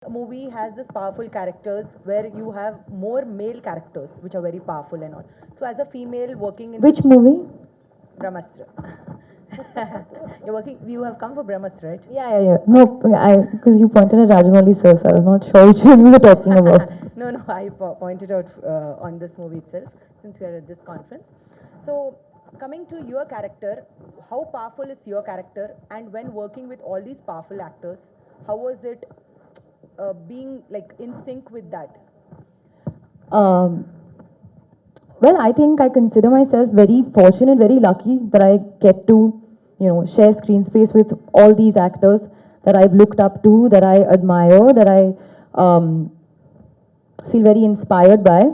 A movie has this powerful characters where you have more male characters which are very powerful and all. So as a female working in Which movie? Brahmastra, you're working. You have come for Brahmastra, right? Yeah. No, because you pointed at Rajamouli sir, so I was not sure which one you were talking about. No, I pointed out on this movie itself since we are at this conference. So, coming to your character, how powerful is your character, and when working with all these powerful actors, how was it being like in sync with that? Um, well, I think I consider myself very fortunate, very lucky that I get to, share screen space with all these actors that I've looked up to, that I admire, that I feel very inspired by.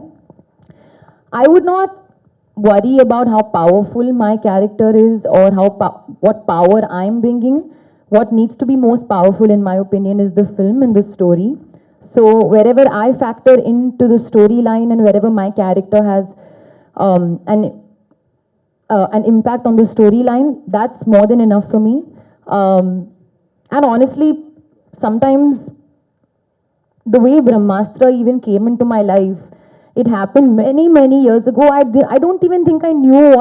I would not worry about how powerful my character is or what power I'm bringing. What needs to be most powerful, in my opinion, is the film and the story. So wherever I factor into the storyline and wherever my character has um, an an impact on the storyline, that's more than enough for me. And honestly, sometimes the way Brahmastra even came into my life, it happened many years ago. I don't even think I knew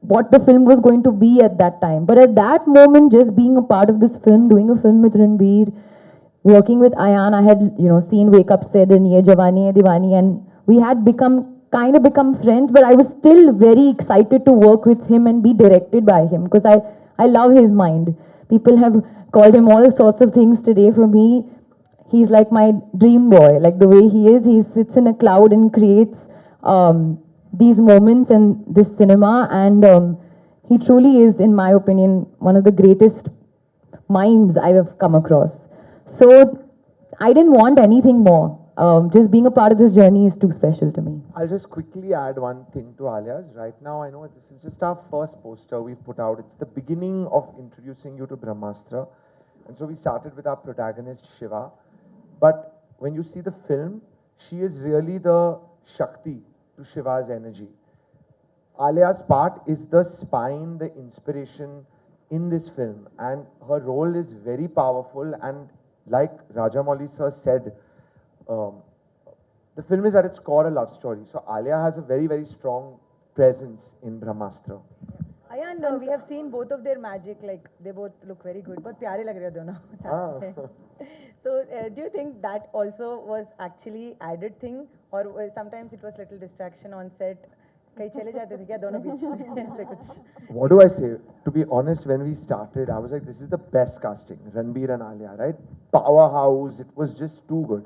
what the film was going to be at that time. But at that moment, just being a part of this film, doing a film with Ranbir, working with Ayan, I had seen Wake Up Said and Ye Jawani Hai Diwani, and we had become friends. But I was still very excited to work with him and be directed by him because I love his mind. People have called him all sorts of things today. For me, he's like my dream boy. Like the way he sits in a cloud and creates these moments and this cinema. And he truly is, in my opinion, one of the greatest minds I have come across. So I didn't want anything more. Just being a part of this journey is too special to me. I'll just quickly add one thing to Alia's. Right now, I know this is just our first poster we've put out. It's the beginning of introducing you to Brahmastra. And so we started with our protagonist, Shiva. But when you see the film, she is really the Shakti to Shiva's energy. Alia's part is the spine, the inspiration in this film. And her role is very powerful. And like Rajamouli sir said, the film is at its core a love story. So Alia has a very strong presence in Brahmastra. Ayan, we have seen both of their magic. Like they both look very good. But प्यारे लग रहे हो दोनों. So do you think that also was actually added thing, or sometimes it was little distraction on set? कहीं चले जाते थे क्या दोनों बीच में ऐसे कुछ? What do I say? To be honest, when we started, I was like, this is the best casting. Ranbir and Alia, right? Powerhouse. It was just too good.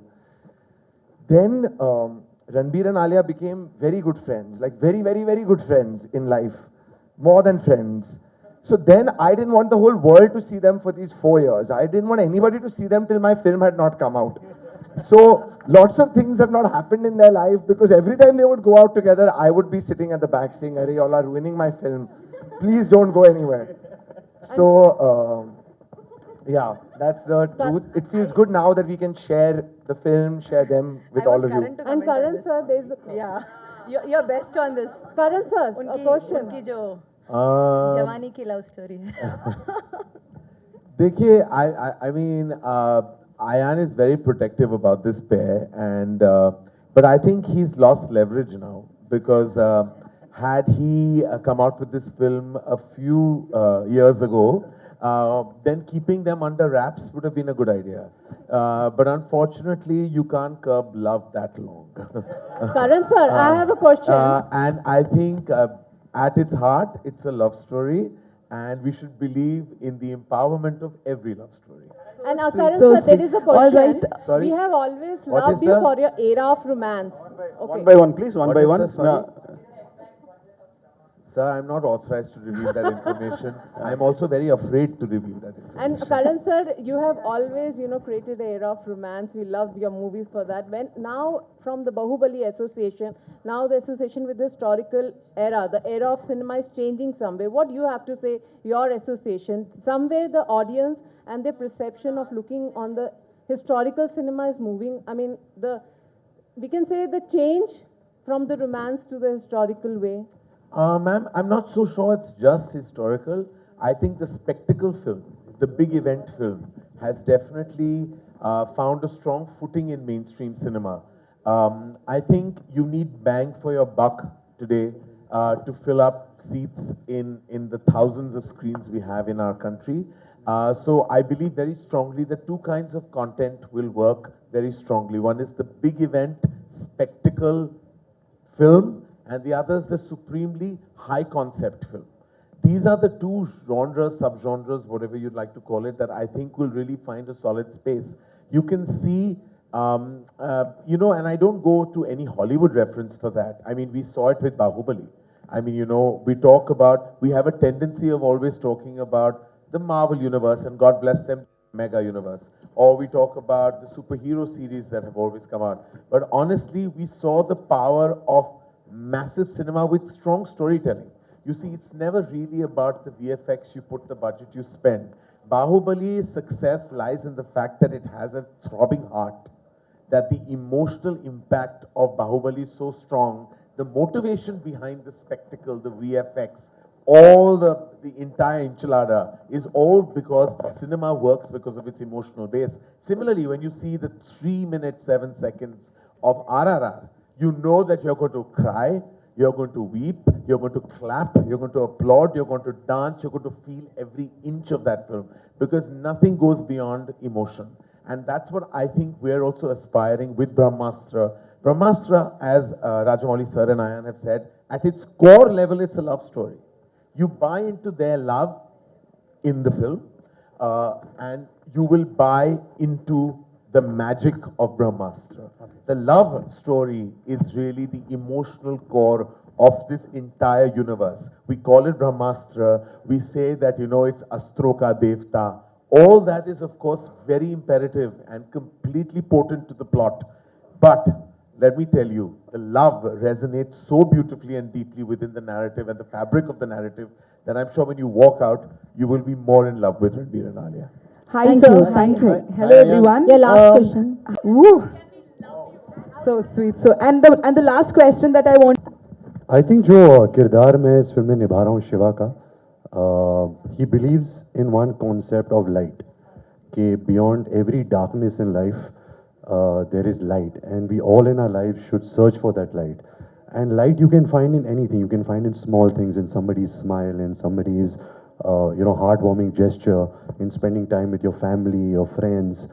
Then Ranbir and Alia became very good friends, like very good friends in life, more than friends. So then I didn't want the whole world to see them for these 4 years. I didn't want anybody to see them till my film had not come out. So lots of things have not happened in their life because every time they would go out together, I would be sitting at the back saying, "Arey, y'all are ruining my film. Please don't go anywhere." So yeah, that's the truth. It feels good now that we can share the film, share them with all of you. And Karan sir, there's Yeah, you're best on this. Karan sir, a उनकी question. उनकी जो जवानी की love story है. देखिए, I mean, Ayan is very protective about this pair, and but I think he's lost leverage now because had he come out with this film a few years ago, then keeping them under wraps would have been a good idea. But unfortunately, you can't curb love that long. Karan sir, I have a question. And I think at its heart, it's a love story, and we should believe in the empowerment of every love story. And Karan So sir, there is a all question. right. Sorry? We have always What loved is you the- for your era of romance. Okay. One by one, please. One What by is one. the- sorry? Sir, I'm not authorized to reveal that information. I'm also very afraid to reveal that And information. Karan sir, you have always, created an era of romance. We love your movies for that. When now from the Bahubali Association, now the association with the historical era, the era of cinema is changing somewhere. What do you have to say, your association? Somewhere the audience and their perception of looking on the historical cinema is moving. I mean, we can say the change from the romance to the historical way. Ma'am, I'm not so sure it's just historical. I think the spectacle film, the big event film, has definitely found a strong footing in mainstream cinema. I think you need bang for your buck today to fill up seats in the thousands of screens we have in our country. So I believe very strongly that two kinds of content will work very strongly. One is the big event, spectacle film, and the other is the supremely high concept film. These are the two genres, subgenres, whatever you'd like to call it, that I think will really find a solid space. You can see, and I don't go to any Hollywood reference for that. I mean, we saw it with Bahubali. I mean, we have a tendency of always talking about the Marvel universe, and God bless them, mega universe. Or we talk about the superhero series that have always come out. But honestly, we saw the power of massive cinema with strong storytelling. You see, it's never really about the VFX you put, the budget you spend. Bahubali's success lies in the fact that it has a throbbing heart, that the emotional impact of Bahubali is so strong, the motivation behind the spectacle, the VFX, all the entire enchilada is all because the cinema works because of its emotional base. Similarly, when you see the 3 minutes, 7 seconds of RRR, you know that you're going to cry, you're going to weep, you're going to clap, you're going to applaud, you're going to dance, you're going to feel every inch of that film because nothing goes beyond emotion. And that's what I think we're also aspiring with Brahmastra. Brahmastra, as Rajamouli sir and Ayan have said, at its core level, it's a love story. You buy into their love in the film, and you will buy into the magic of Brahmastra. The love story is really the emotional core of this entire universe. We call it Brahmastra. We say that, it's Astroka Devta. All that is, of course, very imperative and completely potent to the plot. But let me tell you, the love resonates so beautifully and deeply within the narrative and the fabric of the narrative that I'm sure when you walk out, you will be more in love with Ranbir and Alia. Hi, Thank sir. you. Thank you. Hi. Hello, Hi, everyone. Yeah, last question. Woo. So sweet. So, and the last question that I want. I think जो किरदार मैं इस film में निभा रहा हूँ शिवा का, he believes in one concept of light कि beyond every darkness in life there is light and we all in our life should search for that light. And light you can find in anything. You can find in small things, in somebody's smile, in somebody's heartwarming gesture, in spending time with your family, your friends.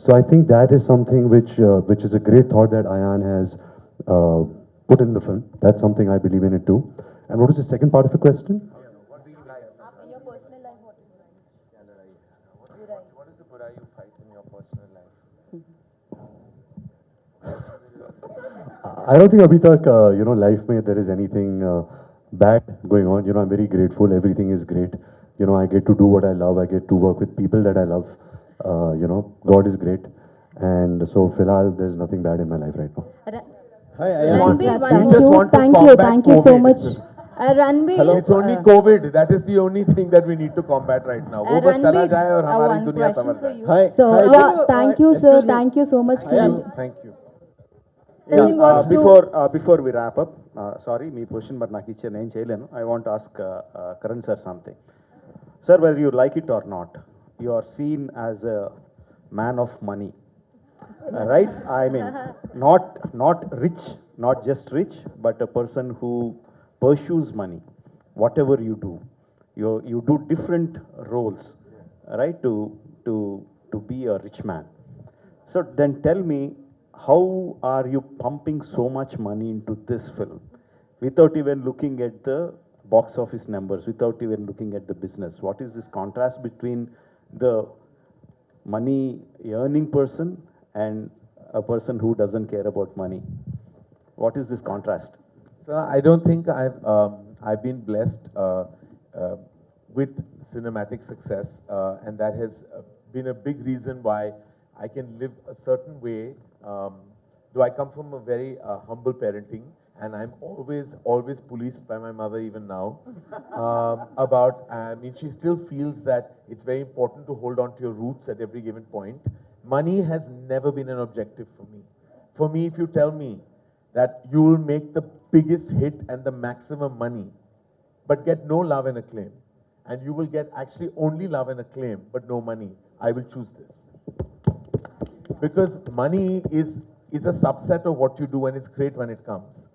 So I think that is something which is a great thought that Ayan has put in the film. That's something I believe in it too. And what was the second part of the question? What is the burai you fight in your personal life? I don't think abhi tak, life mein there is anything bad going on. I'm very grateful. Everything is great. I get to do what I love. I get to work with people that I love. God is great. And so, filhal, there's nothing bad in my life right now. Hi, Ranbir, You just want to combat thank you so COVID. much. Ranbir, It's only COVID. That is the only thing that we need to combat right now. वो बस चला जाए और हमारी one दुनिया question संवर for जाए. you. Hi. so Hi. yeah, thank you, sir. Excuse me. Thank you so much. Thank you. The thing was to- Before we wrap up, sorry, me question, but నాకు ఇచ్చే నేను చేయలేను. I want to ask Karan sir something. Sir, whether you like it or not, you are seen as a man of money, right? I mean, not rich, not just rich, but a person who pursues money. Whatever you do, you do different roles, right? To be a rich man. So then tell me, how are you pumping so much money into this film without even looking at the box office numbers, without even looking at the business? What is this contrast between the money earning person and a person who doesn't care about money? What is this contrast? So I don't think I've been blessed with cinematic success, and that has been a big reason why I can live a certain way. Though I come from a very humble parenting, and I'm always policed by my mother even now. She still feels that it's very important to hold on to your roots at every given point. Money has never been an objective for me. For me, if you tell me that you will make the biggest hit and the maximum money, but get no love and acclaim, and you will get actually only love and acclaim, but no money, I will choose this. because money is a subset of what you do, and it's great when it comes.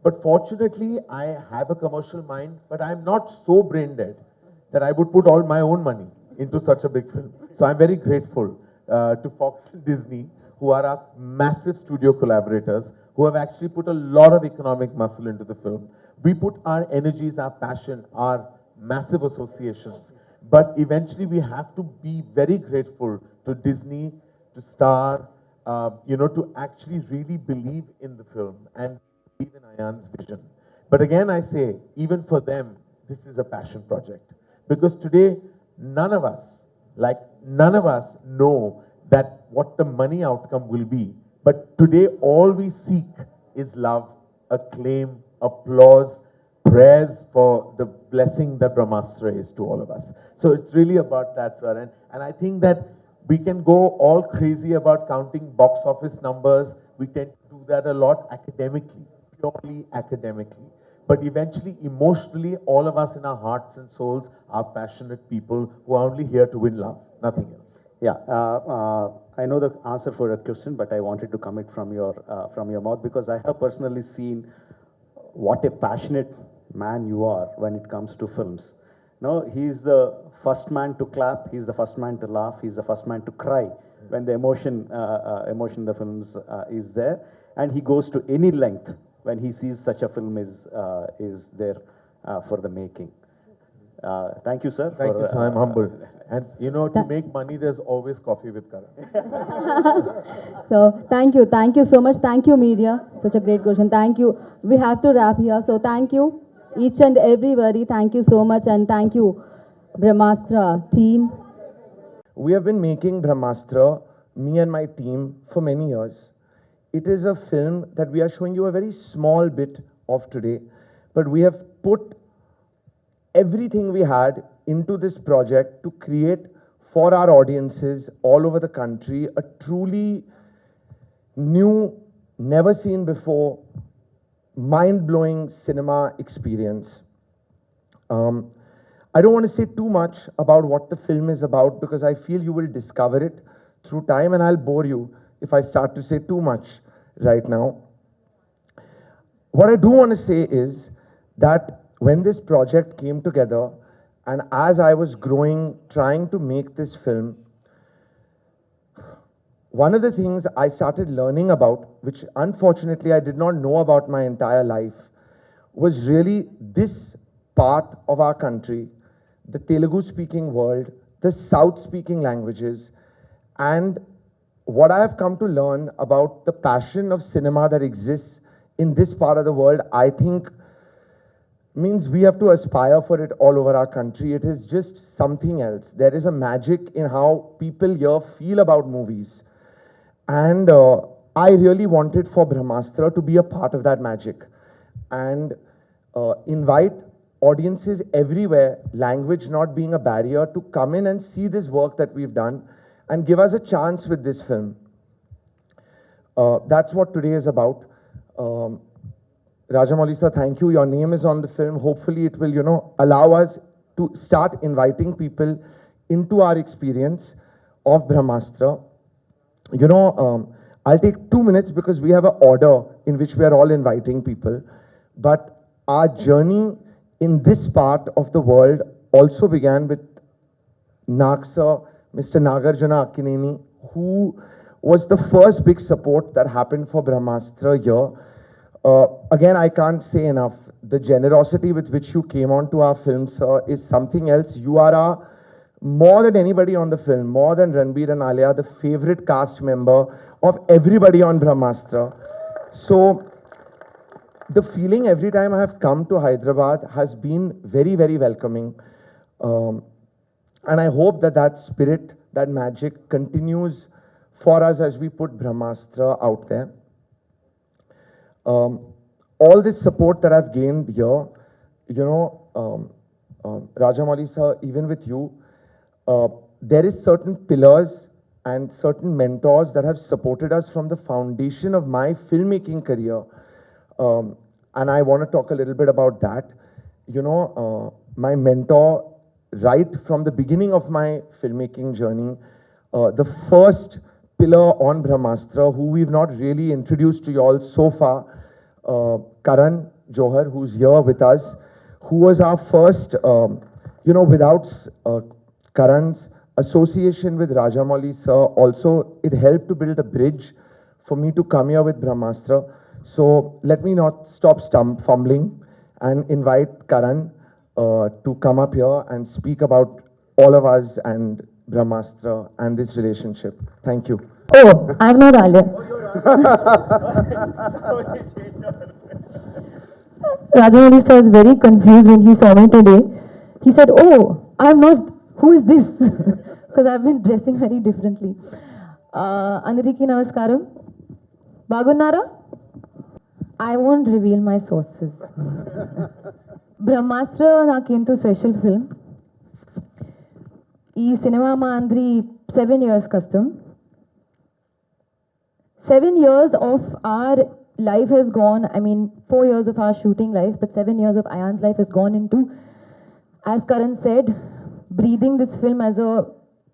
But fortunately, I have a commercial mind, but I'm not so brain dead that I would put all my own money into such a big film. So I'm very grateful to Fox and Disney, who are our massive studio collaborators, who have actually put a lot of economic muscle into the film. We put our energies, our passion, our massive associations. But eventually we have to be very grateful to Disney, to Star, to actually really believe in the film and believe in Ayan's vision. But again, I say, even for them, this is a passion project. Because today, none of us know that what the money outcome will be. But today, all we seek is love, acclaim, applause, prayers for the blessing that Brahmastra is to all of us. So it's really about that, sir. And I think that we can go all crazy about counting box office numbers. We tend to do that a lot academically, purely academically. But eventually, emotionally, all of us in our hearts and souls are passionate people who are only here to win love, nothing else. Yeah, I know the answer for your question, but I wanted to come it from your mouth, because I have personally seen what a passionate man you are when it comes to films. No, he's the first man to clap, he's the first man to laugh, he's the first man to cry when the emotion in the films is there, and he goes to any length when he sees such a film is there for the making. Thank you, sir. Thank you, sir. I'm humbled. And to make money, there's always coffee with Karan. So thank you so much. Thank you, media. Such a great question. Thank you. We have to wrap here. So thank you, each and everybody. Thank you so much, and thank you, Brahmastra team. We have been making Brahmastra, me and my team, for many years. It is a film that we are showing you a very small bit of today, but we have put everything we had into this project to create for our audiences all over the country a truly new, never seen before, mind-blowing cinema experience. I don't want to say too much about what the film is about, because I feel you will discover it through time, and I'll bore you if I start to say too much right now. What I do want to say is that when this project came together, and as I was growing, trying to make this film, one of the things I started learning about, which unfortunately I did not know about my entire life, was really this part of our country, the Telugu-speaking world, the South-speaking languages, and what I have come to learn about the passion of cinema that exists in this part of the world, I think means we have to aspire for it all over our country. It is just something else. There is a magic in how people here feel about movies. And I really wanted for Brahmastra to be a part of that magic and invite audiences everywhere, language not being a barrier, to come in and see this work that we've done and give us a chance with this film. That's what today is about. Rajamouli sir, thank you. Your name is on the film. Hopefully it will, allow us to start inviting people into our experience of Brahmastra. I'll take 2 minutes because we have an order in which we are all inviting people. But our journey in this part of the world also began with Nagsa, Mr. Nagarjuna Akkineni, who was the first big support that happened for Brahmastra here. Again, I can't say enough. The generosity with which you came onto our film, sir, is something else. You are more than anybody on the film, more than Ranbir and Alia, the favorite cast member of everybody on Brahmastra. So the feeling every time I have come to Hyderabad has been very, very welcoming. And I hope that that spirit, that magic continues for us as we put Brahmastra out there. All this support that I've gained here, Rajamouli sir, even with you, there is certain pillars and certain mentors that have supported us from the foundation of my filmmaking career. And I want to talk a little bit about that. My mentor, right from the beginning of my filmmaking journey, the first pillar on Brahmastra, who we've not really introduced to you all so far, Karan Johar, who's here with us, who was our first, without Karan's association with Rajamouli sir, also it helped to build a bridge for me to come here with Brahmastra. So let me not stop fumbling and invite Karan to come up here and speak about all of us and Brahmastra and this relationship. Thank you. Oh, I'm not Alia. Rajamouli sir is very confused when he saw me today. He said, "Oh, I'm not. Who is this?" Because I've been dressing very differently. Andariki namaskaram. Bagunnara? I won't reveal my sources. Brahmastra nakento special film. ఈ cinema మా అందరి 7 years custom. 7 years of our life has gone, 4 years of our shooting life, but 7 years of Ayan's life has gone into, as Karan said, breathing this film as a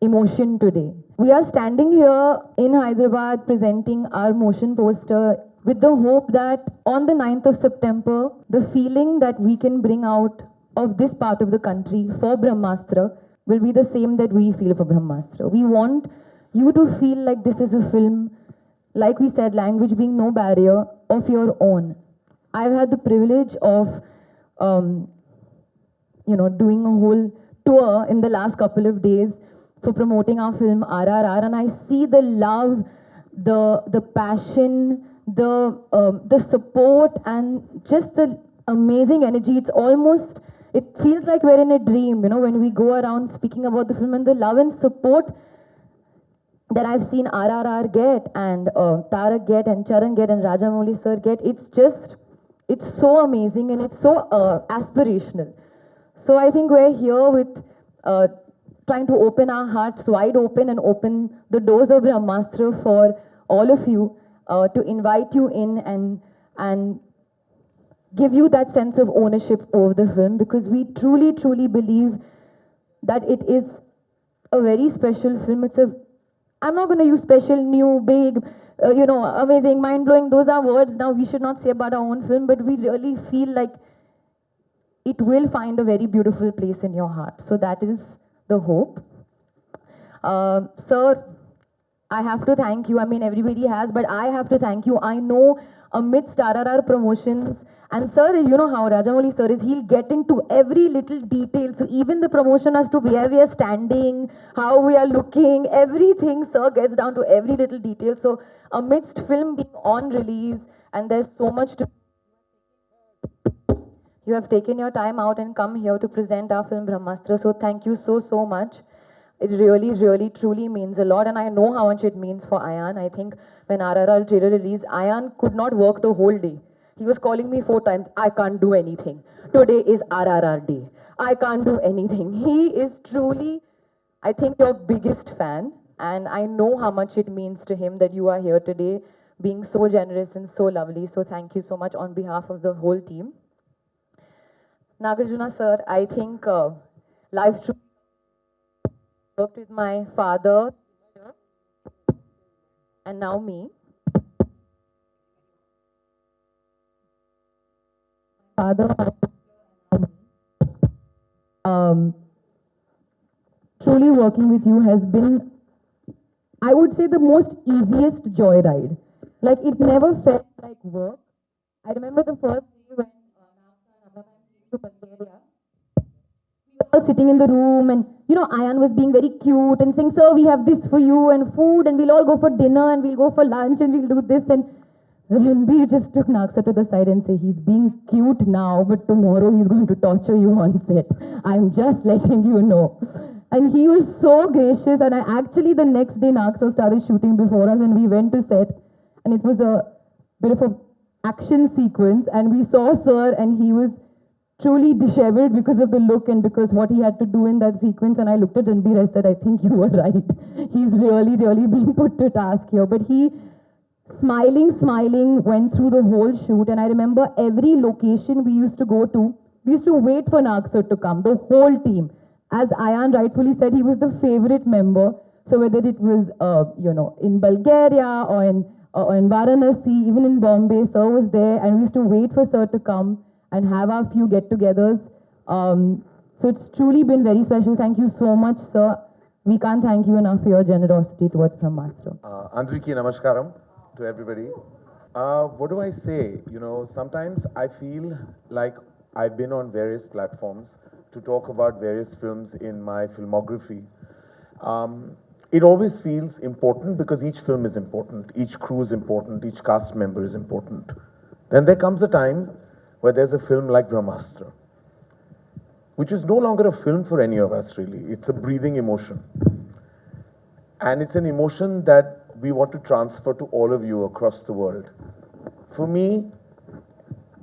emotion today. We are standing here in Hyderabad presenting our motion poster with the hope that on the 9th of September, the feeling that we can bring out of this part of the country for Brahmastra will be the same that we feel for Brahmastra. We want you to feel like this is a film, like we said, language being no barrier, of your own. I've had the privilege of, doing a whole tour in the last couple of days for promoting our film RRR, and I see the love, the passion, the support, and just the amazing energy. It's almost, it feels like we're in a dream, when we go around speaking about the film, and the love and support that I've seen RRR get, and Tarak get, and Charan get, and Rajamouli sir get. It's so amazing, and it's so aspirational. So I think we're here with trying to open our hearts wide open and open the doors of Brahmastra for all of you, to invite you in and give you that sense of ownership over the film, because we truly, truly believe that it is a very special film. I'm not going to use special, new, big, amazing, mind-blowing. Those are words now we should not say about our own film, but we really feel like it will find a very beautiful place in your heart. So that is the hope. Sir, I have to thank you. Everybody has, but I have to thank you. I know amidst RRR promotions, and sir, you know how Rajamouli sir is, he'll get into every little detail. So even the promotion as to where we are standing, how we are looking, everything, sir gets down to every little detail. So amidst film being on release, and there's so much to, you have taken your time out and come here to present our film Brahmastra. So thank you so, so much. It really, really, truly means a lot, and I know how much it means for Ayan. I think when RRR trailer released, Ayan could not work the whole day. He was calling me 4 times, I can't do anything. Today is RRR day. I can't do anything. He is truly, I think, your biggest fan, and I know how much it means to him that you are here today, being so generous and so lovely. So thank you so much on behalf of the whole team. Nagarjuna sir, I think life truly worked with my father and now me. Father, truly working with you has been, I would say, the most easiest joyride. Like, it never felt like work. I remember the first day when to Bulgaria. We were all sitting in the room, and Ayan was being very cute and saying, "Sir, we have this for you and food, and we'll all go for dinner, and we'll go for lunch, and we'll do this." And Ranbir just took Naksha to the side and said, "He's being cute now, but tomorrow he's going to torture you on set. I'm just letting you know." And he was so gracious, and actually the next day Naksha started shooting before us, and we went to set, and it was a bit of a action sequence, and we saw sir, and he was truly disheveled because of the look and because what he had to do in that sequence. And I looked at Ranbir, I said, "I think you were right. He's really, really being put to task here." But he, smiling, went through the whole shoot. And I remember every location we used to go to, we used to wait for Naksha to come, the whole team. As Ayan rightfully said, he was the favorite member. So whether it was, in Bulgaria or in Varanasi, even in Bombay, Sir was there, and we used to wait for Sir to come and have our few get-togethers. So it's truly been very special. Thank you so much, Sir. We can't thank you enough for your generosity towards Brahmastra. Andriki Namaskaram to everybody. What do I say? You know, sometimes I feel like I've been on various platforms to talk about various films in my filmography. It always feels important because each film is important, each crew is important, each cast member is important. Then there comes a time where there's a film like Brahmastra, which is no longer a film for any of us really. It's a breathing emotion. And it's an emotion that we want to transfer to all of you across the world. For me,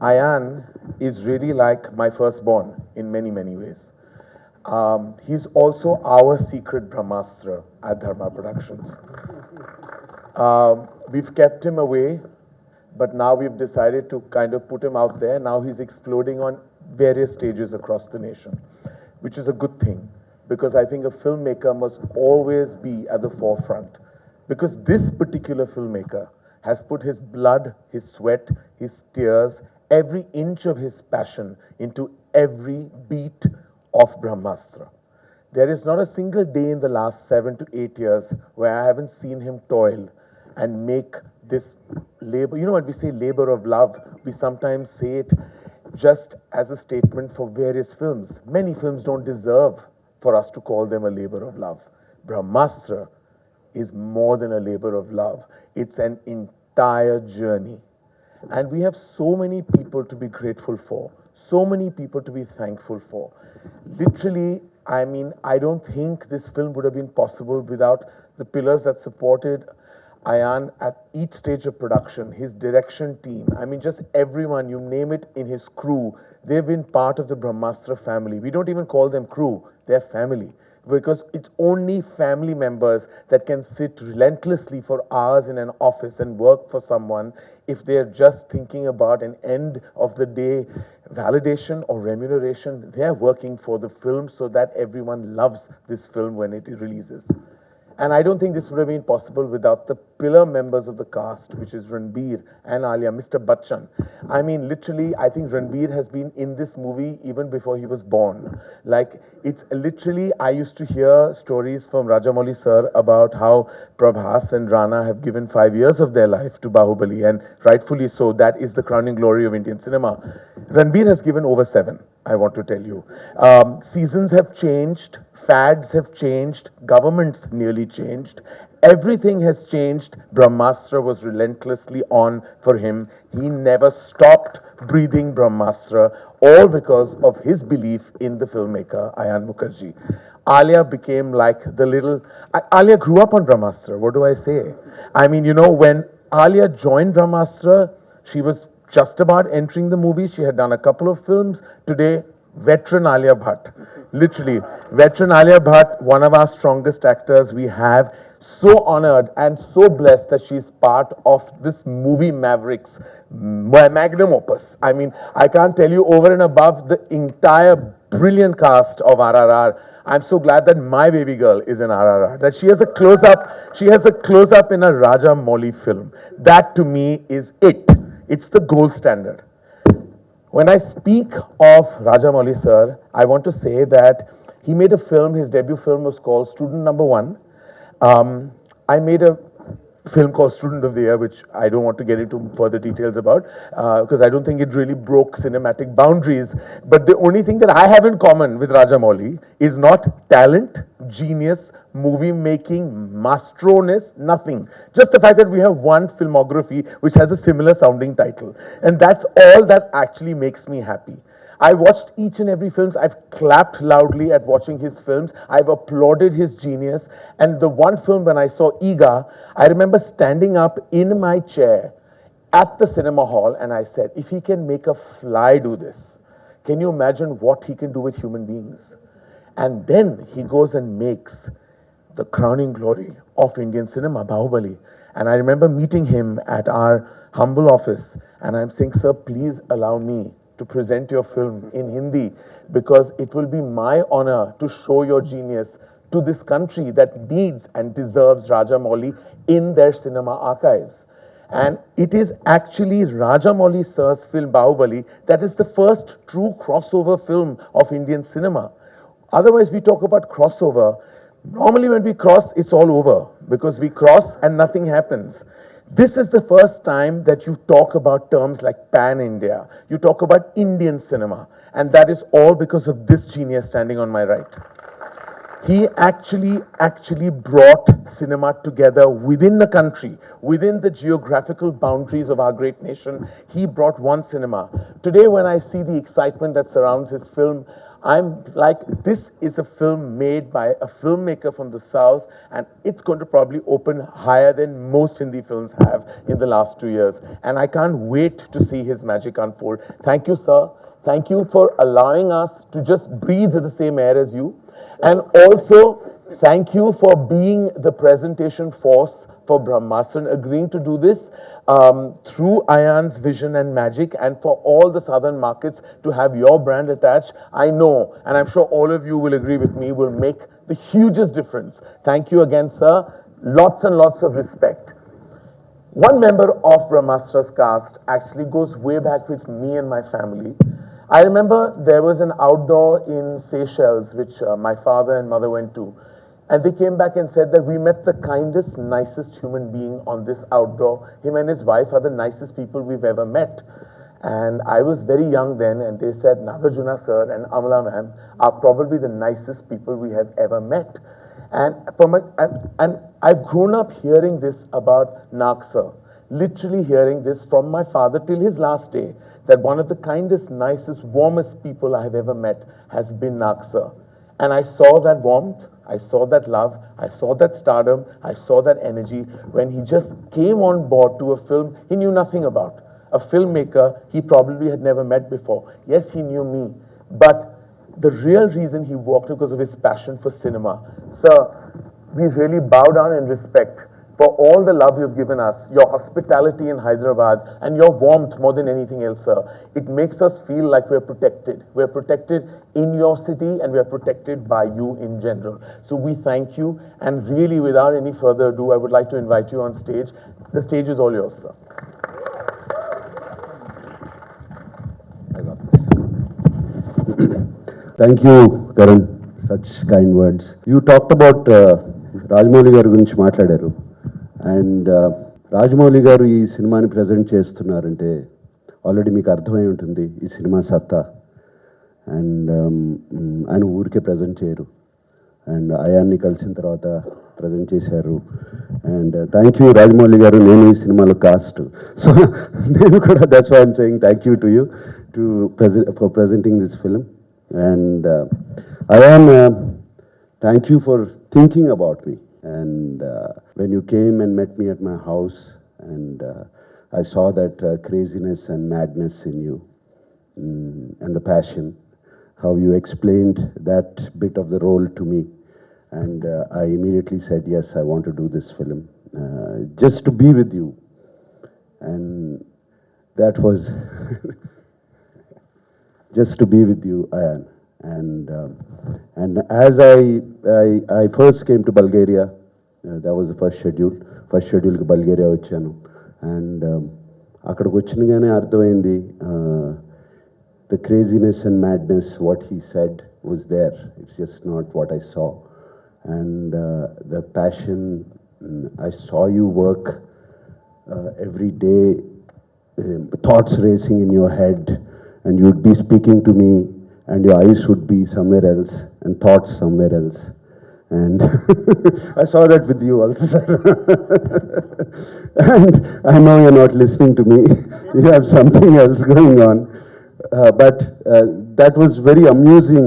Ayan is really like my firstborn in many, many ways. He's also our secret Brahmastra at Dharma Productions. We've kept him away, but now we've decided to kind of put him out there. Now he's exploding on various stages across the nation, which is a good thing, because I think a filmmaker must always be at the forefront. Because this particular filmmaker has put his blood, his sweat, his tears, every inch of his passion into every beat of Brahmastra. There is not a single day in the last 7 to 8 years where I haven't seen him toil and make this labor. You know what we say, labor of love? We sometimes say it just as a statement for various films. Many films don't deserve for us to call them a labor of love. Brahmastra is more than a labor of love. It's an entire journey. And we have so many people to be grateful for, so many people to be thankful for. Literally, I mean, I don't think this film would have been possible without the pillars that supported Ayan at each stage of production, his direction team. I mean, just everyone, you name it, in his crew. They've been part of the Brahmastra family. We don't even call them crew, they're family. Because it's only family members that can sit relentlessly for hours in an office and work for someone if they're just thinking about an end of the day validation or remuneration. They're working for the film so that everyone loves this film when it releases. And I don't think this would have been possible without the pillar members of the cast, which is Ranbir and Alia, Mr. Bachchan. I mean, literally, I think Ranbir has been in this movie even before he was born. Like, it's literally, I used to hear stories from Rajamouli sir about how Prabhas and Rana have given 5 years of their life to Bahubali, and rightfully so. That is the crowning glory of Indian cinema. Ranbir has given over 7, I want to tell you. Seasons have changed. Fads have changed, governments nearly changed, everything has changed. Brahmastra was relentlessly on for him. He never stopped breathing Brahmastra, all because of his belief in the filmmaker, Ayan Mukherjee. Alia became like the little, Alia grew up on Brahmastra, what do I say? I mean, you know, when Alia joined Brahmastra, she was just about entering the movie. She had done a couple of films. Today, veteran Alia Bhatt. Literally, veteran Alia Bhatt, one of our strongest actors we have. So honored and so blessed that she's part of this movie Mavericks, magnum opus. I mean, I can't tell you, over and above the entire brilliant cast of RRR, I'm so glad that my baby girl is in RRR, that she has a close-up in a Rajamouli film. That to me is it. It's the gold standard. When I speak of Rajamouli sir, I want to say that he made a film, his debut film was called Student Number One. I made a film called Student of the Year, which I don't want to get into further details about, because I don't think it really broke cinematic boundaries. But the only thing that I have in common with Rajamouli is not talent, genius, movie making, mastroness, nothing. Just the fact that we have one filmography which has a similar sounding title. And that's all that actually makes me happy. I watched each and every film. I've clapped loudly at watching his films. I've applauded his genius. And the one film when I saw Eega, I remember standing up in my chair at the cinema hall and I said, if he can make a fly do this, can you imagine what he can do with human beings? And then he goes and makes the crowning glory of Indian cinema, Bahubali. And I remember meeting him at our humble office and I'm saying, sir, please allow me to present your film in Hindi, because it will be my honor to show your genius to this country that needs and deserves Rajamouli in their cinema archives. And it is actually Rajamouli sir's film Bahubali that is the first true crossover film of Indian cinema. Otherwise, we talk about crossover. Normally, when we cross, it's all over because we cross and nothing happens. This is the first time that you talk about terms like pan-India. You talk about Indian cinema. And that is all because of this genius standing on my right. He actually brought cinema together within the country, within the geographical boundaries of our great nation. He brought one cinema. Today, when I see the excitement that surrounds his film, I'm like, this is a film made by a filmmaker from the South, and it's going to probably open higher than most Hindi films have in the last 2 years. And I can't wait to see his magic unfold. Thank you, sir. Thank you for allowing us to just breathe the same air as you. And also, thank you for being the presentation force for Brahmastra, agreeing to do this through Ayan's vision and magic, and for all the southern markets to have your brand attached. I know, and I'm sure all of you will agree with me, will make the hugest difference. Thank you again, sir. Lots and lots of respect. One member of Brahmastra's cast actually goes way back with me and my family. I remember there was an outdoor in Seychelles, which my father and mother went to. And they came back and said that we met the kindest, nicest human being on this outdoor. Him and his wife are the nicest people we've ever met. And I was very young then, and they said Nagarjuna sir and Amala ma'am are probably the nicest people we have ever met. And I've grown up hearing this about Nag sir, literally hearing this from my father till his last day, that one of the kindest, nicest, warmest people I have ever met has been Nag sir. And I saw that warmth, I saw that love, I saw that stardom, I saw that energy when he just came on board to a film he knew nothing about. A filmmaker he probably had never met before. Yes, he knew me, but the real reason he walked because of his passion for cinema. Sir, we really bow down in respect for all the love you've given us, your hospitality in Hyderabad, and your warmth more than anything else, sir. It makes us feel like we're protected. We're protected in your city, and we're protected by you in general. So we thank you, and really, without any further ado, I would like to invite you on stage. The stage is all yours, sir. Thank you, Karan. Such kind words. You talked about Rajamouli garu gurinchi matladaru. And Rajamouli garu ee సినిమాని present చేస్తున్నారంటే already మీకు అర్థమై ఉంటుంది ఈ cinema సత్తా. And ఆయన ఊరికే present చేయరు, అండ్ అయాన్ని కలిసిన తర్వాత ప్రజెంట్ చేశారు. అండ్ థ్యాంక్ యూ రాజమౌళి గారు, నేను ఈ సినిమాలో కాస్ట్. సో నేను కూడా that's why I'm saying thank you to you for presenting this film. And Ayan, thank you for thinking about me. And when you came and met me at my house, and I saw that craziness and madness in you, and the passion, how you explained that bit of the role to me. And I immediately said, yes, I want to do this film, just to be with you. And that was... just to be with you, Ayan. And as I first came to Bulgaria, that was the first schedule ki Bulgaria vachanu. And akkadiki vachinagane ardhamaindi the craziness and madness, what he said was there. It's just not what I saw. And the passion, I saw you work every day, thoughts racing in your head. And you'd be speaking to me, and your eyes would be somewhere else, and thoughts somewhere else. And I saw that with you also, sir. And I know you're not listening to me. You have something else going on. But that was very amusing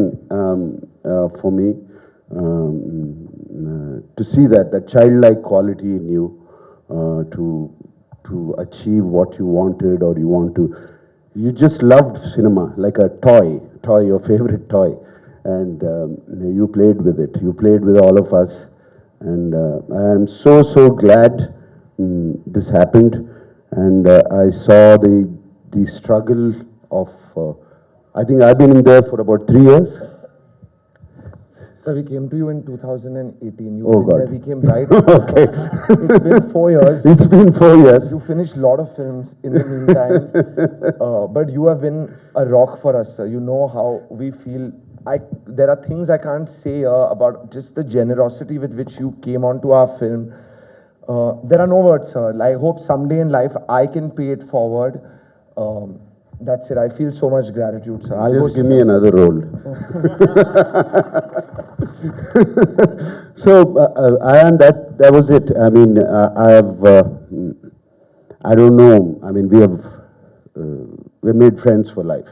for me to see that childlike quality in you, to achieve what you wanted, or you want to. You just loved cinema like a toy, your favorite toy, and you played with it. You played with all of us, and I am so glad this happened. And I saw the struggle of. I think I've been in there for about 3 years. So we came to you in 2018. You Oh, went God. there, we came right. Okay. It's been 4 years. It's been 4 years. You finished a lot of films in the meantime, but you have been a rock for us, sir. You know how we feel. There are things I can't say about just the generosity with which you came onto our film. There are no words, sir. I hope someday in life I can pay it forward. That's it. I feel so much gratitude, sir. I'll Just go give me another role. So, and that was it. I mean, I have, I don't know. I mean, we made friends for life.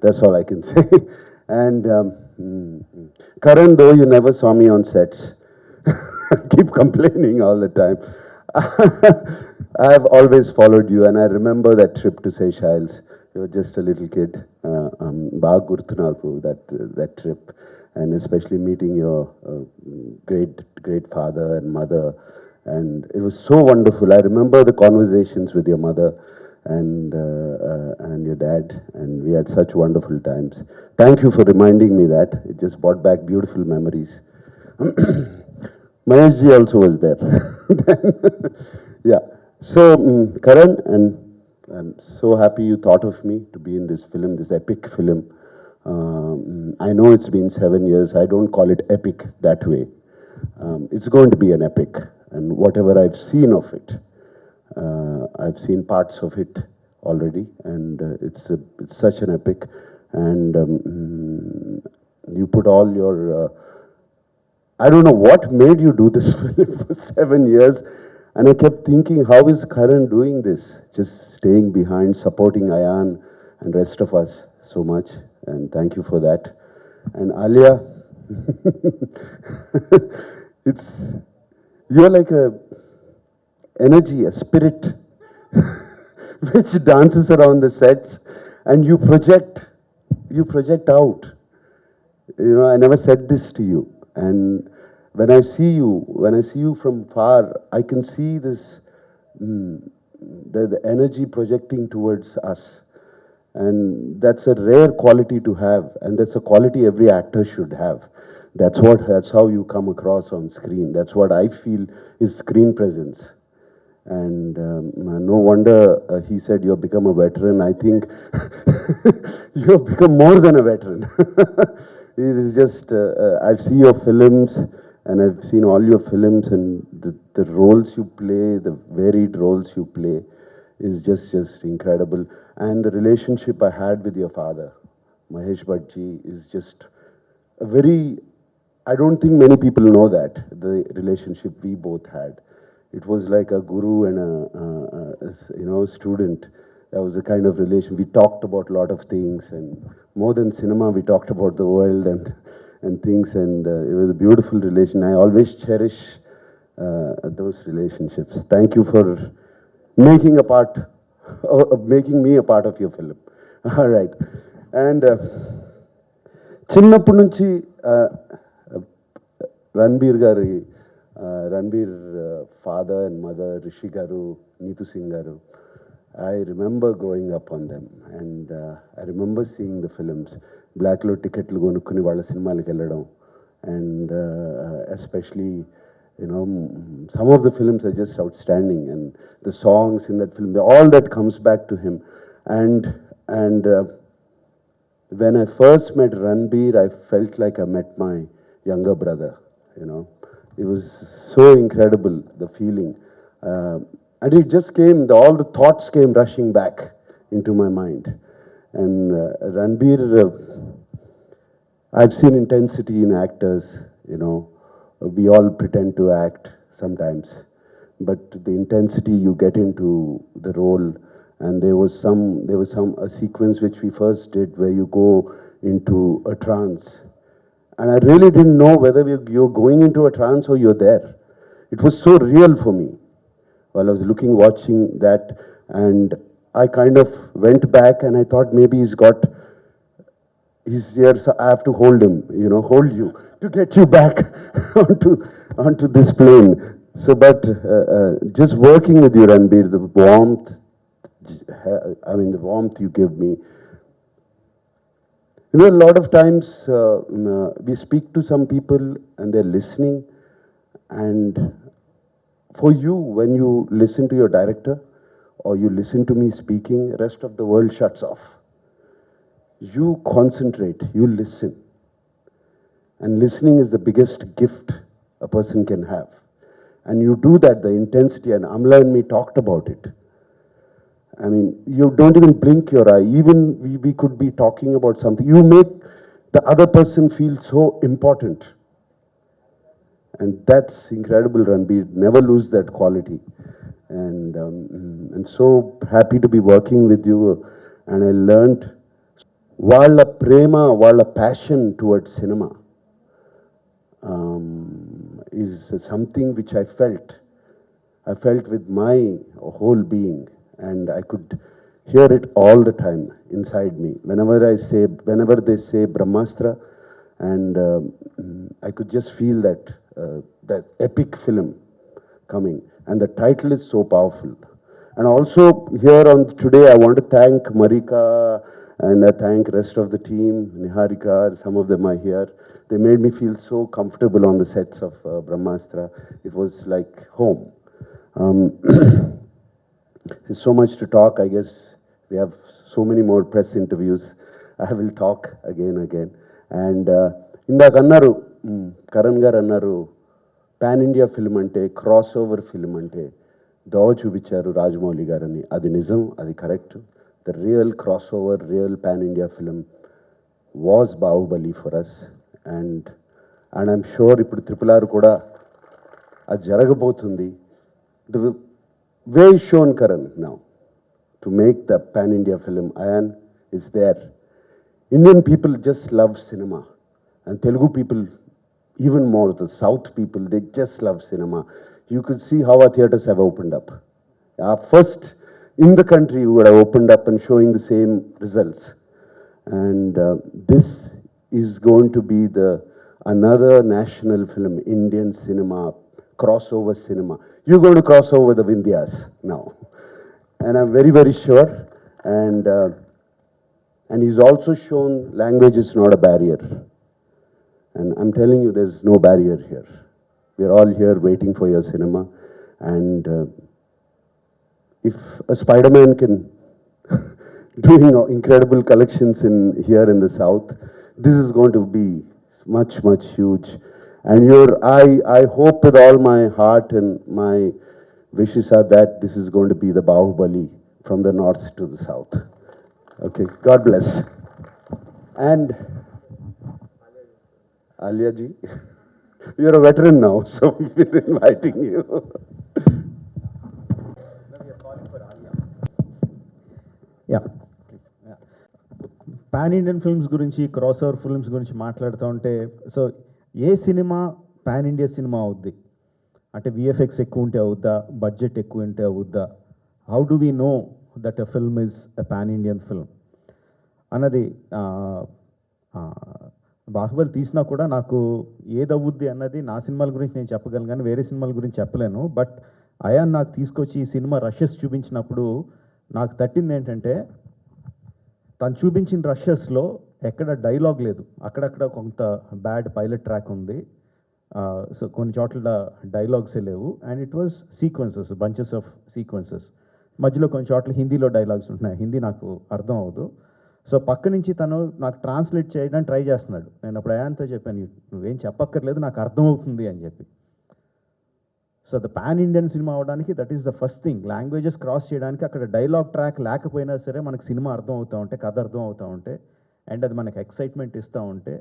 That's all I can say. And Karan, though you never saw me on sets, keep complaining all the time. I have always followed you, and I remember that trip to Seychelles. You were just a little kid. Baag gurtu naku, that trip, and especially meeting your great father and mother, and it was so wonderful. I remember the conversations with your mother and your dad, and we had such wonderful times. Thank you for reminding me that. It just brought back beautiful memories. Mahesh ji also was there. Yeah. So, Karan, and I'm so happy you thought of me to be in this film, this epic film. I know it's been 7 years. I don't call it epic that way. It's going to be an epic, and whatever I've seen of it, I've seen parts of it already, and it's such an epic. And you put all your, I don't know what made you do this film for 7 years, and I kept thinking, how is Karan doing this? Just staying behind, supporting Ayan and rest of us so much, and thank you for that. And Alia, you're like a energy, a spirit, which dances around the sets, and you project out. You know, I never said this to you, and when I see you from far, I can see this, the energy projecting towards us, and that's a rare quality to have, and that's a quality every actor should have. That's how you come across on screen. That's what I feel is screen presence. And no wonder he said you've become a veteran. I think you've become more than a veteran. It is just, I've seen your films, and I've seen all your films, and the roles you play, the varied roles you play, is just incredible. And the relationship I had with your father, Mahesh Bhatt-ji, is just a very, I don't think many people know that, the relationship we both had. It was like a guru and a student. That was the kind of relation. We talked about a lot of things, and more than cinema, we talked about the world and things, and it was a beautiful relation. I always cherish those relationships. Thank you for making me a part of your film. All right. And చిన్నప్పటి నుంచి Ranbir father and mother, Rishi Garu, Neetu Singh Garu, I remember growing up on them, and I remember seeing the films. Black lo ticketlu konukkoni valla cinemaలకు వెళ్ళడం, and especially, you know, some of the films are just outstanding, and the songs in that film, all that comes back to him. And when I first met Ranbir, I felt like I met my younger brother, you know. It was so incredible, the feeling. And it just came, all the thoughts came rushing back into my mind. And Ranbir, I've seen intensity in actors, you know. We all pretend to act sometimes, but the intensity you get into the role, and there was a sequence which we first did where you go into a trance. And I really didn't know whether you're going into a trance or you're there. It was so real for me while I was watching that, and I kind of went back and I thought maybe he's here, so I have to hold him, you know, hold you to get you back onto this plane. So, but just working with you, Ranbir, the warmth you give me, You know, a lot of times we speak to some people and they're listening, and for you, when you listen to your director or you listen to me speaking, rest of the world shuts off. You concentrate, you listen. And listening is the biggest gift a person can have. And you do that, the intensity, and Amla and me talked about it. I mean, you don't even blink your eye. Even we could be talking about something. You make the other person feel so important. And that's incredible, Ranbir. Never lose that quality. And so happy to be working with you. And I learned వాళ్ళ ప్రేమ, వాళ్ళ passion towards cinema is something which I felt. I felt with my whole being, and I could hear it all the time inside me. Whenever they say Brahmastra, and I could just feel that epic film coming, and the title is so powerful. And also here on today, I want to thank Marika, and I thank rest of the team, Niharika, some of them are here. They made me feel so comfortable on the sets of Brahmastra. It was like home. There's so much to talk. I guess we have so many more press interviews. I will talk again. And ఇందాక అన్నారు, కరణ్ గారు అన్నారు, pan India film అంటే, cross over film అంటే దోవ చూపించారు రాజమౌళి గారని. అది నిజం, అది correct. The real crossover, real pan India film was Baahubali for us. And I'm sure ఇప్పుడు RRR కూడా అది జరగబోతుంది. The way shown Karan now to make the pan-India film, Ayan, is there. Indian people just love cinema, and Telugu people even more. The South people, they just love cinema. You could see how our theatres have opened up. First in the country who would have opened up and showing the same results. And this is going to be another national film, Indian cinema, crossover cinema. You're going to cross over the Vindhyas now. And I'm very, very sure. And he's also shown language is not a barrier. And I'm telling you, there's no barrier here. We're all here waiting for your cinema. And if a Spider-Man can doing incredible collections here in the South, this is going to be much, much huge. And I hope with all my heart and my wishes are that this is going to be the Bahubali from the north to the south. Okay, God bless. And Alia ji, you're a veteran now, so we're inviting you. Pan Indian films గురించి, cross over films గురించి మాట్లాడుతూ ఉంటే, so ఏ cinema pan India cinema అవుద్ది అంటే VFX ఎక్కువ ఉంటే అవుద్దా, budget ఎక్కువ ఉంటే అవుద్దా, how do we know that a film is a pan Indian film అన్నది బాహుబలి తీసినా కూడా నాకు ఏదవుద్ది అన్నది నా సినిమాల గురించి నేను చెప్పగలను, కానీ వేరే సినిమాల గురించి చెప్పలేను. బట్ అయాన్ నాకు తీసుకొచ్చి ఈ సినిమా రషెస్ చూపించినప్పుడు నాకు తట్టింది ఏంటంటే, తను చూపించిన రషెస్లో ఎక్కడ డైలాగ్ లేదు, అక్కడక్కడ కొంత బ్యాడ్ పైలట్ ట్రాక్ ఉంది, సో కొన్ని చోట్ల డైలాగ్సే లేవు. And it was sequences, bunches of sequences, మధ్యలో కొన్ని చోట్ల హిందీలో డైలాగ్స్ ఉంటున్నాయి, హిందీ నాకు అర్థం అవ్వదు. సో పక్క నుంచి తను నాకు ట్రాన్స్లేట్ చేయడానికి ట్రై చేస్తున్నాడు. నేను అప్పుడు అయాంతో చెప్పాను, నువ్వేం చెప్పక్కర్లేదు, నాకు అర్థమవుతుంది అని చెప్పి. So the pan Indian cinema అవడానికి that is the first thing. Languages cross చేయడానికి అక్కడ డైలాగ్ ట్రాక్ లేకపోయినా సరే మనకు సినిమా అర్థం అవుతూ ఉంటే, కథ అర్థం అవుతూ ఉంటే, అండ్ అది మనకు ఎక్సైట్మెంట్ ఇస్తూ ఉంటే,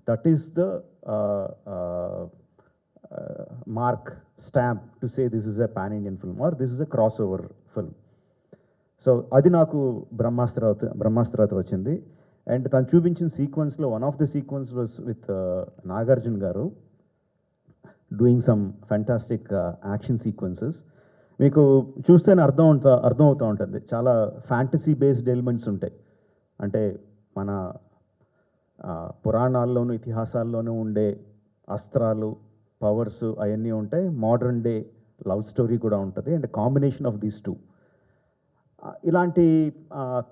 that is the mark, stamp to say this is a pan Indian film or this is a cross over film. So అది నాకు బ్రహ్మాస్త్రతో వచ్చింది. అండ్ తను చూపించిన సీక్వెన్స్లో one of the sequence was with Nagarjuna garu doing some fantastic action sequences. మీకు చూస్తేనే అర్థమవుతూ ఉంటుంది, చాలా ఫ్యాంటసీ బేస్డ్ ఎలిమెంట్స్ ఉంటాయి. అంటే మన పురాణాల్లోనూ ఇతిహాసాల్లోనూ ఉండే అస్త్రాలు, పవర్స్ అవన్నీ ఉంటాయి. మోడర్న్ డే లవ్ స్టోరీ కూడా ఉంటుంది. And combination of these two, ఇలాంటి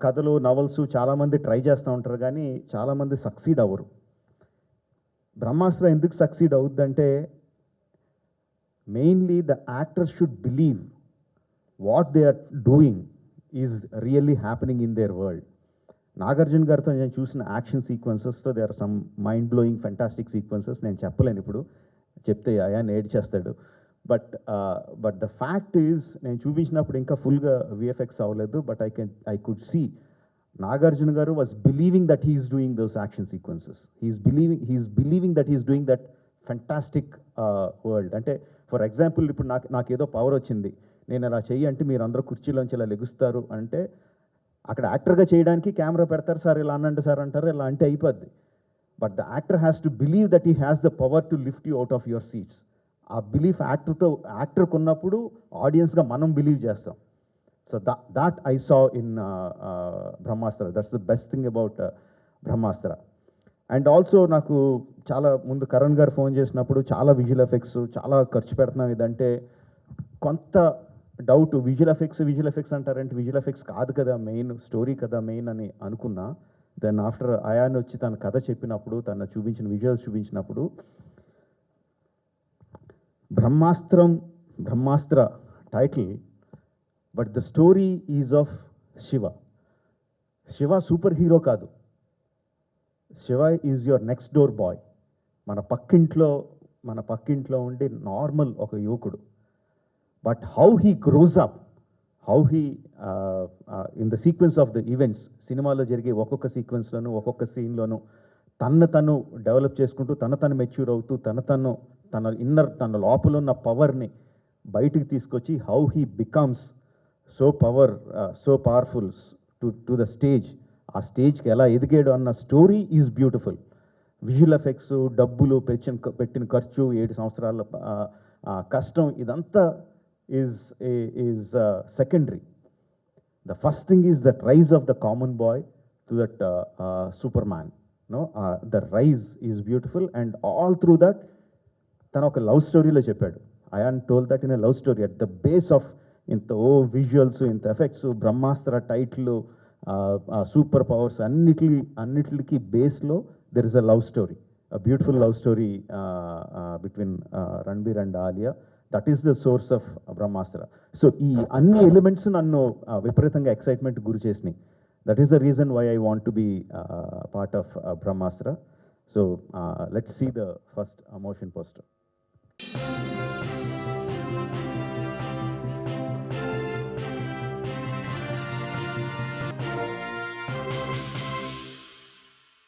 కథలు నవల్స్ చాలామంది ట్రై చేస్తూ ఉంటారు కానీ చాలామంది సక్సీడ్ అవ్వరు. బ్రహ్మాస్త్ర ఎందుకు సక్సీడ్ అవుద్దంటే mainly the actors should believe what they are doing is really happening in their world. Nagarjuna గారితో నేను చూసిన యాక్షన్ సీక్వెన్సెస్లో they are some mind blowing fantastic sequences. నేను చెప్పలేను ఇప్పుడు, చెప్తే అయాన్ ఏడ్ చేస్తాడు. బట్ ద ఫ్యాక్ట్ ఈజ్ నేను చూపించినప్పుడు ఇంకా ఫుల్గా విఎఫ్ఎక్స్ అవ్వలేదు. But I could see Nagarjuna garu was believing that he's doing those action sequences. He's believing that he's doing that fantastic world. అంటే ఫర్ ఎగ్జాంపుల్ ఇప్పుడు నాకేదో పవర్ వచ్చింది, నేను అలా చెయ్యి అంటే మీరు అందరూ కుర్చీలోంచి ఇలా లెగుస్తారు అంటే అక్కడ యాక్టర్గా చేయడానికి కెమెరా పెడతారు, సార్ ఇలా అనండి సార్ అంటారు, ఇలా అంటే అయిపోద్ది. But the actor has to believe that he has the power to lift you out of your seats. ఆ బిలీఫ్ యాక్టర్కి ఉన్నప్పుడు ఆడియన్స్గా మనం బిలీవ్ చేస్తాం. So that I saw in Brahmastra. That's the best thing about Brahmastra. And also నాకు చాలా ముందు కరణ్ గారు phone చేసినప్పుడు చాలా విజువల్ ఎఫెక్ట్స్ చాలా ఖర్చు పెడుతున్నాం ఇదంటే కొంత డౌట్. విజువల్ ఎఫెక్ట్స్ అంటారంటే విజువల్ ఎఫెక్ట్స్ కాదు కదా మెయిన్, స్టోరీ కదా మెయిన్ అని అనుకున్నా. దెన్ ఆఫ్టర్ అయాన్ వచ్చి తన కథ చెప్పినప్పుడు, తన చూపించిన విజువల్స్ చూపించినప్పుడు Brahmastra title, but the story is of Shiva. Shiva super hero కాదు, Shiva is your next door boy. మన పక్కింట్లో ఉండి నార్మల్ ఒక యువకుడు. But how he grows up, how he in the sequence of the events, సినిమాలో జరిగే ఒక్కొక్క సీక్వెన్స్లోనూ ఒక్కొక్క సీన్లోనూ తను డెవలప్ చేసుకుంటూ తను మెచ్యూర్ అవుతూ తన లోపల ఉన్న పవర్ని బయటికి తీసుకొచ్చి how he becomes so powerful to the stage. ఆ స్టేజ్కి ఎలా ఎదిగాడు అన్న story is beautiful. Visual effects, డబ్బులు పెట్టిన ఖర్చు, 7 సంవత్సరాల కష్టం, ఇదంతా is secondary. The first thing is that rise of the common boy to that Superman. No, the rise is beautiful, and all through that, tanu oka love story lo cheppadu. Ayan told that in a love story. At the base of inta visuals, inta effects, Brahmastra title, super powers, annitliki base lo there is a love story, a beautiful love story between Ranbir and Alia. That is the source of Brahmastra. So ee anni elements nannu viparitanga excitement guru chesni. That is the reason why I want to be part of Brahmastra. So let's see the first motion poster.